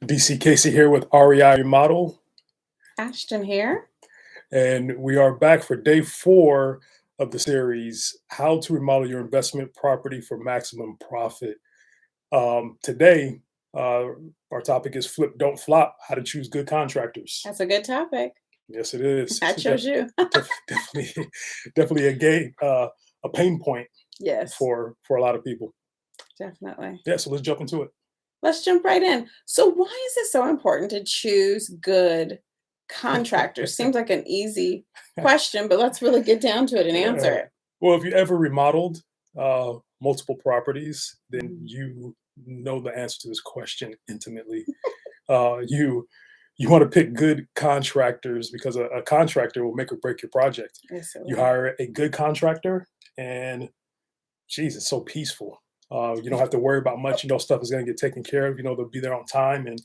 DC Casey here with REI Remodel, Ashton here. and we are back for day 4 of the series, How to Remodel Your Investment Property for Maximum Profit. Today, our topic is Flip, Don't Flop, How to Choose Good Contractors. That's a good topic. Yes, it is. I chose you. Definitely a pain point Yes, for a lot of people. definitely. Yeah, so let's jump into it. Let's jump right in. So why is it so important to choose good contractors? Seems like an easy question, but let's really get down to it and answer it. Well, if you ever remodeled multiple properties, then Mhm. you know the answer to this question intimately. You want to pick good contractors because a contractor will make or break your project. Yes, it You will. hire a good contractor, and geez, it's so peaceful. You don't have to worry about much. You know, stuff is going to get taken care of. You know, they'll be there on time and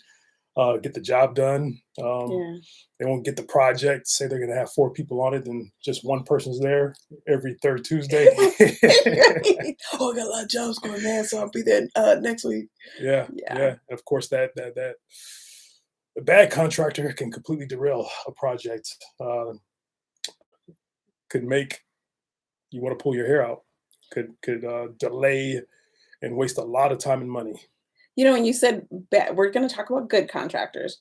get the job done. Yeah. They won't get the project, say they're going to have 4 people on it, and just one person's there every third Tuesday. Oh, I got a lot of jobs going, man, so I'll be there next week. Yeah. Yeah. And of course, that a bad contractor can completely derail a project. Could make you want to pull your hair out. Could delay and waste a lot of time and money. You know, when you said bad, we're going to talk about good contractors,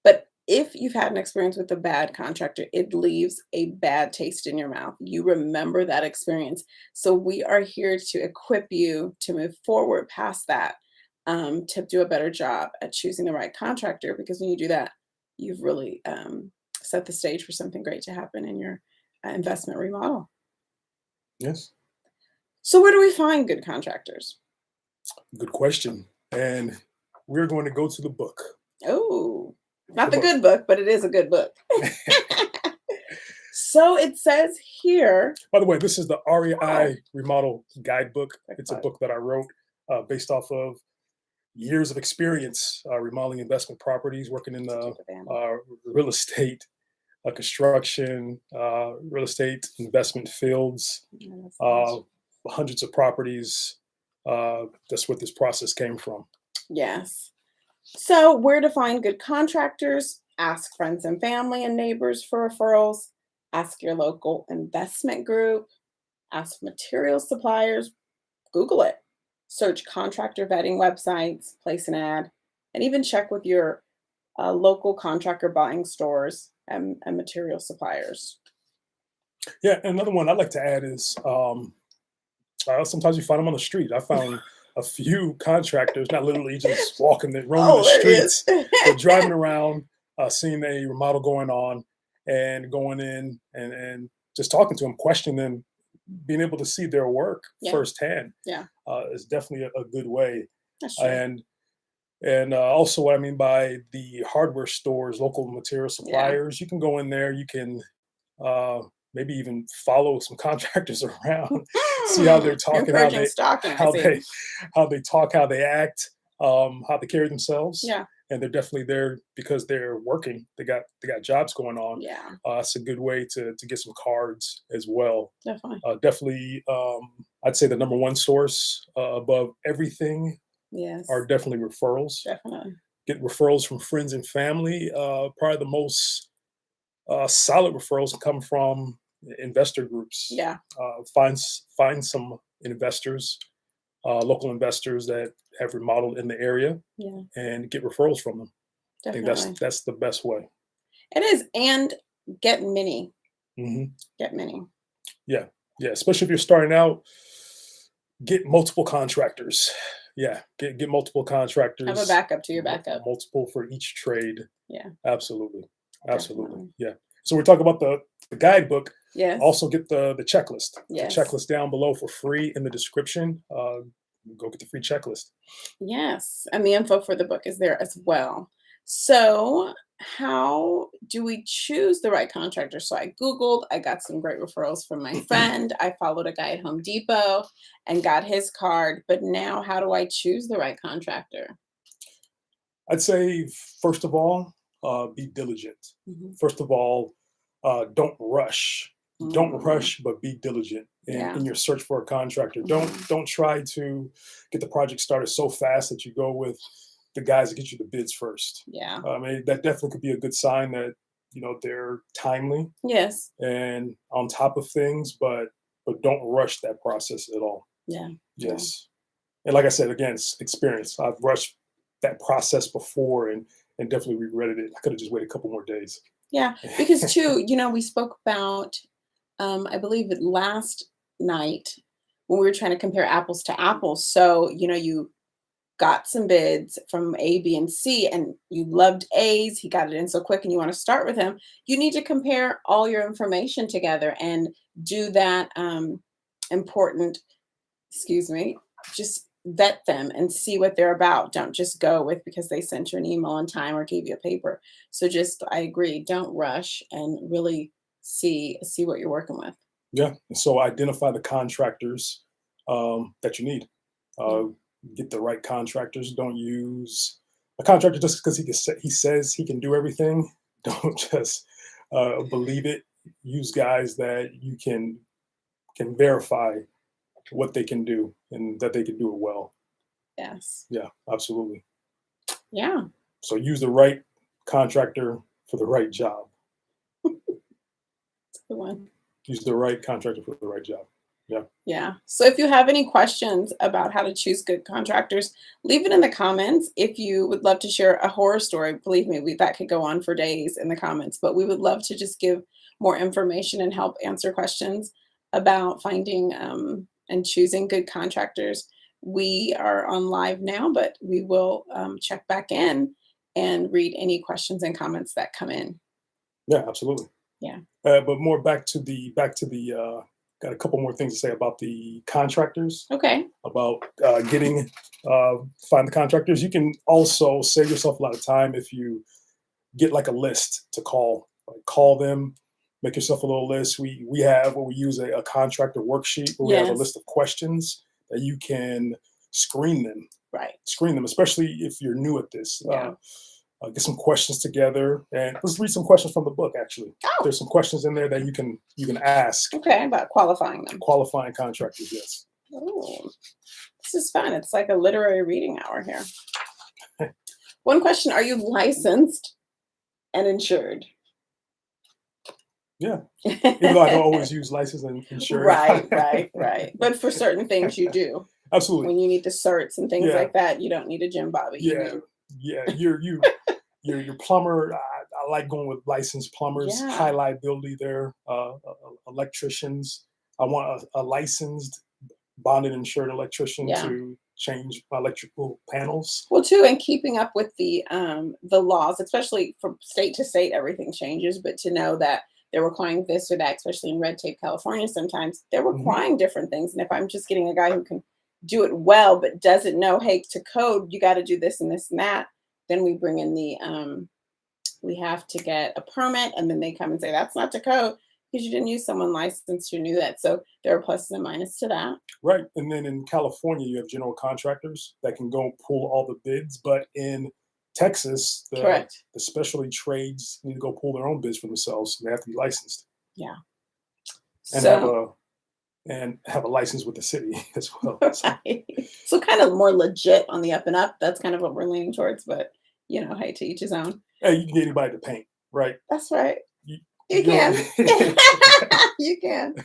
but if you've had an experience with a bad contractor, it leaves a bad taste in your mouth. You remember that experience. So we are here to equip you to move forward past that, to do a better job at choosing the right contractor. Because when you do that, you've really set the stage for something great to happen in your investment remodel. Yes, So where do we find good contractors? good question. And we're going to go to the book. Oh, not The the book. good book, but it is a good book. So it says here. By the way, this is the REI Oh. Remodel Guidebook. Quick It's a plug. book that I wrote based off of years of experience remodeling investment properties, working in the real estate, construction, real estate investment fields, Yeah, that's nice. hundreds of properties. That's what this process came from. Yes. So where to find good contractors? Ask friends and family and neighbors for referrals. Ask your local investment group. Ask material suppliers. Google it. Search contractor vetting websites, place an ad, and even check with your local contractor buying stores and material suppliers. Yeah, and another one I'd like to add is sometimes you find them on the street. I found a few contractors, not literally just roaming the Oh, there he streets, but driving around, seeing a remodel going on, and going in and just talking to them, questioning them, being able to see their work Yeah. firsthand Yeah, is definitely a good way. that's true. And also, what I mean by the hardware stores, local material suppliers, you can go in there. You can maybe even follow some contractors around, see how they're talking, Encouraging stalking, I see. how they talk, how they act, how they carry themselves. Yeah, And they're definitely there because they're working. They got jobs going on. yeah, It's a good way to get some cards as well. definitely. Definitely, I'd say the number one source above everything Yes, are definitely referrals. definitely. Get referrals from friends and family. Probably the most solid referrals come from investor groups. Yeah, Find some investors, local investors that have remodeled in the area, yeah, and get referrals from them. I think definitely. that's the best way. It is, and get many, Hmm. get many. Yeah, especially if you're starting out, get multiple contractors. Yeah, get multiple Have a contractors, backup to your backup. multiple for each trade. Yeah, Absolutely. definitely. Yeah. So we're talking about the guidebook. Yes. Also get the checklist. Yes. The checklist down below for free in the description. Go get the free checklist. Yes, and the info for the book is there as well. So, how do we choose the right contractor? So, I Googled, I got some great referrals from my friend. I followed a guy at Home Depot and got his card. But now, how do I choose the right contractor? I'd say first of all, be diligent. Mhm. First of all, don't rush. Don't Mm, rush, but be diligent yeah. in your search for a contractor. Mhm. Don't try to get the project started so fast that you go with the guys that get you the bids first. Yeah. I mean, that definitely could be a good sign that they're timely Yes. and on top of things, but don't rush that process at all. Yeah. Yeah. Yes, and like I said, again, it's experience. I've rushed that process before and definitely regretted it. I could have just waited a couple more days. Yeah. Because too, we spoke about, I believe it last night when we were trying to compare apples to apples. So, you got some bids from A, B, and C, and you loved A's. He got it in so quick, and you want to start with him. You need to compare all your information together and do that important, excuse me, just vet them and see what they're about. Don't just go with because they sent you an email on time or gave you a paper. So just, I agree, don't rush and really see what you're working with. Yeah, and so identify the contractors that you need. Yeah. Get the right contractors. Don't use a contractor just because he says he can do everything. Don't just believe it. Use guys that you can verify what they can do and that they can do it well. Yes. Yeah, absolutely. Yeah. So use the right contractor for the right job. Good one. Use the right contractor for the right job. Yeah. Yeah. So if you have any questions about how to choose good contractors, leave it in the comments. If you would love to share a horror story, believe me, that could go on for days in the comments, but we would love to just give more information and help answer questions about finding and choosing good contractors. We are on live now, but we will check back in and read any questions and comments that come in. Yeah, absolutely. Yeah. But more back to the got a couple more things to say about the contractors, Okay. about getting find the contractors. You can also save yourself a lot of time if you get like a list to call. Like call them, make yourself a little list. We have what we use a contractor worksheet where we have a Yes. list of questions that you can screen them, Right. especially if you're new at this. Yeah. Get some questions together and let's read some questions from the book. Actually, Oh, there's some questions in there that you can ask okay. About qualifying them. qualifying contractors. Yes. Oh, this is fun. It's like a literary reading hour here. One question: are you licensed and insured? Yeah. Even though I don't always use license and insurance. Right. But for certain things, you do. Absolutely. When you need the certs and things Yeah. like that, you don't need a Jim Bobby. You Yeah. need, Yeah. Your plumber. I like going with licensed plumbers. Yeah. High liability there. Electricians. I want a licensed, bonded, insured electrician Yeah. to change my electrical panels. well, too, and keeping up with the laws, especially from state to state, everything changes. But to know that they're requiring this or that, especially in red tape California, sometimes they're Mhm. requiring different things. And if I'm just getting a guy who can do it well but doesn't know, hey, to code, you got to do this and this and that, then we bring in the we have to get a permit, and then they come and say that's not to code because you didn't use someone licensed who knew that. So there are pluses and minuses to that. Right. And then in California, you have general contractors that can go pull all the bids. But in Texas, Correct. the specialty trades need to go pull their own bids for themselves. And they have to be licensed Yeah. and So have a license with the city as well. So, so kind of more legit on the up and up. That's kind of what we're leaning towards. But hey, to each his own. hey, you can get anybody to paint, right? That's right. You, You know- can. You can.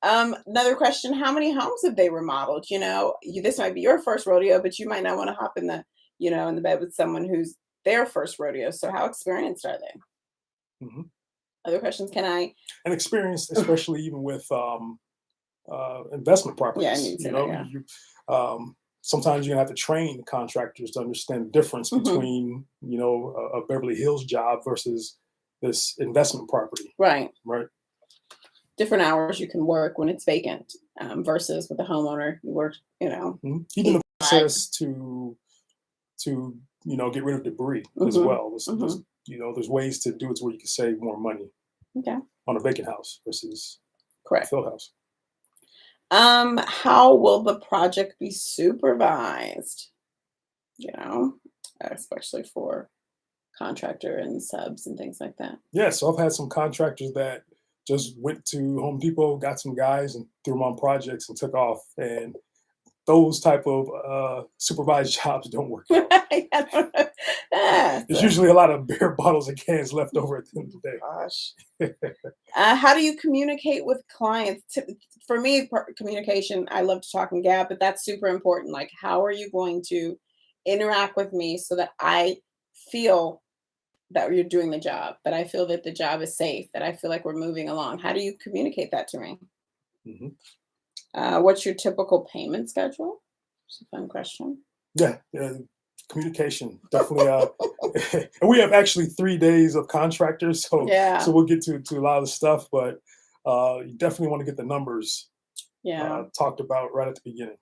Another question: how many homes have they remodeled? This might be your first rodeo, but you might not want to hop in the bed with someone who's their first rodeo. So how experienced are they? Mhm. Other questions? Can I? And experienced, especially even with investment Yeah, I properties. need to know. Yeah. Sometimes you're gonna have to train contractors to understand the difference Mhm. between a Beverly Hills job versus this investment property, Right. right? Different hours you can work when it's vacant versus with a homeowner. You work, Even 8 the to 5. process to get rid of debris as Mhm. well. Mhm. There's ways to do it where you can save more money Okay. on a vacant house versus a Correct. filled house. How will the project be supervised? Especially for contractor and subs and things like that. Yeah, so I've had some contractors that just went to Home Depot, got some guys, and threw them on projects and took off. And those type of supervised jobs don't work out. I don't know. Ah, There's so usually a lot of beer bottles and cans left over at the end of the gosh. day. How do you communicate with clients? For me, communication, I love to talk and gab, but that's super important. Like, how are you going to interact with me so that I feel that you're doing the job, that I feel that the job is safe, that I feel like we're moving along? How do you communicate that to me? Mhm. What's your typical payment schedule? It's a fun question. Yeah, yeah, communication definitely. And we have actually 3 days of contractors, so Yeah, we'll get to a lot of the stuff, but you definitely want to get the numbers yeah. talked about right at the beginning.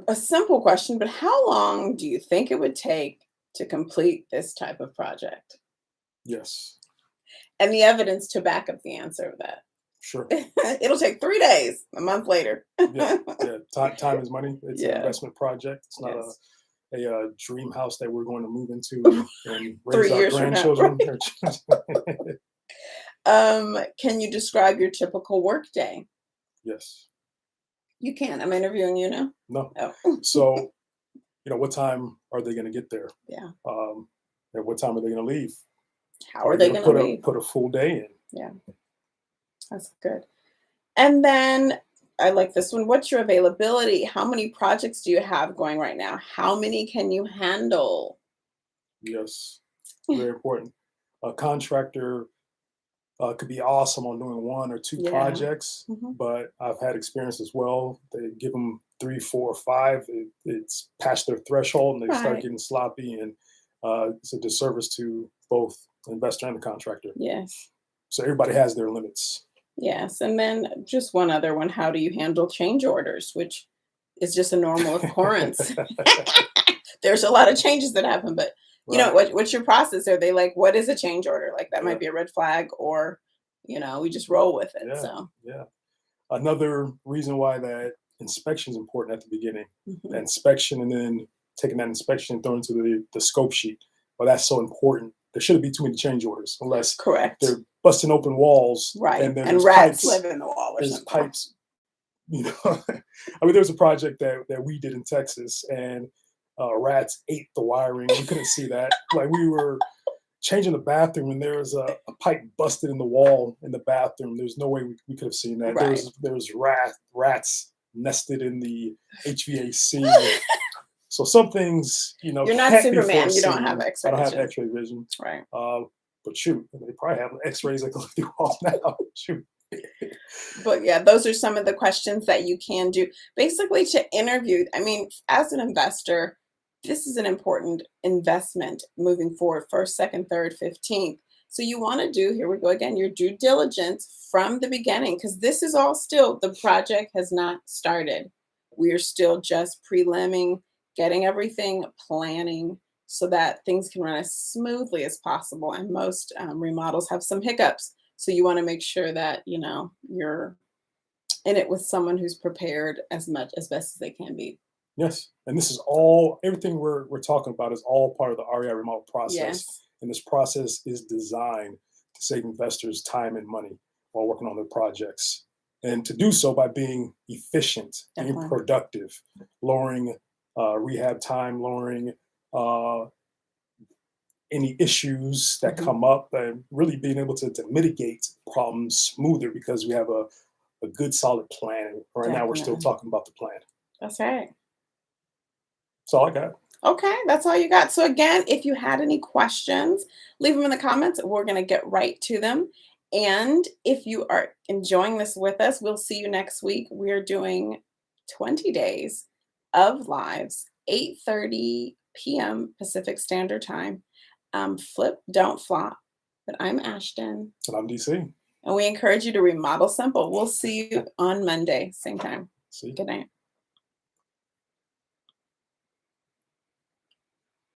A simple question, but how long do you think it would take to complete this type of project? Yes, And the evidence to back up the answer of that. sure. It'll take 3 days, a month later. Yeah, yeah. Time is money. It's an Yeah, investment project. It's not yes. a dream house that we're going to move into and raise Three our years from now, right? grandchildren. Can you describe your typical work day? Yes. You can. I'm interviewing you now. No. Oh, So, what time are they going to get there? yeah. Um, and what time are they going to leave? How Are are you they going to going to leave? put a full day in? Yeah, that's good. And then I like this one. What's your availability? How many projects do you have going right now? How many can you handle? Yes, very important. A contractor could be awesome on doing one or two Yeah. projects, Mhm. but I've had experience as well. They give them three, four, five. It's past their threshold, and they start Right. getting sloppy, and it's a disservice to both the investor and the contractor. Yes. So everybody has their limits. Yes. And then just one other one. How do you handle change orders, which is just a normal occurrence? There's a lot of changes that happen, but Right. what's your process? Are they like, what is a change order? Like that Yeah. might be a red flag, or we just roll with it. Yeah. So Yeah. Another reason why that inspection is important at the beginning. The mhm. inspection, and then taking that inspection and throwing into the scope sheet. Well, that's so important. There shouldn't be too many change orders unless Correct. they're busting open walls Right. and then And there's rats live pipes. in the wall or There's something. pipes. I mean, there was a project that we did in Texas, and rats ate the wiring. We couldn't see that. Like, we were changing the bathroom, and there was a pipe busted in the wall in the bathroom. There's no way we could have seen that. Right. There was rats nested in in the HVAC. So some things, You're not can't be Superman. You don't have foreseen. I X-ray don't have vision. X-ray vision. Right. Uh, but shoot, they probably have X-rays that go through walls now. Shoot. But yeah, those are some of the questions that you can do basically to interview. I mean, as an investor, this is an important investment moving forward, first, second, third, 15th. So you want to do, here we go again, your due diligence from the beginning, because this is all still, the project has not started. We are still just prelimming, getting everything planning so that things can run as smoothly as possible. And most remodels have some hiccups. So you want to make sure that, you're in it with someone who's prepared as best as they can be. Yes, and this is everything we're talking about is all part of the REI remodel process, Yes, and this process is designed to save investors time and money while working on their projects, and to do so by being efficient, being definitely. productive, lowering rehab time, lowering uh, any issues that Mhm. come up, and really being able to mitigate problems smoother because we have a good solid plan. Right now, we're still Definitely. talking about the plan. That's right. That's all I got. Okay, that's all you got. So again, if you had any questions, leave them in the comments. We're going to get right to them. And if you are enjoying this with us, we'll see you next week. We're doing 20 days of lives, 8:30 p.m. Pacific Standard Time. Flip, don't flop. But I'm Ashton, And I'm DC. and we encourage you to remodel simple. We'll see you on Monday, same time. See? Good night.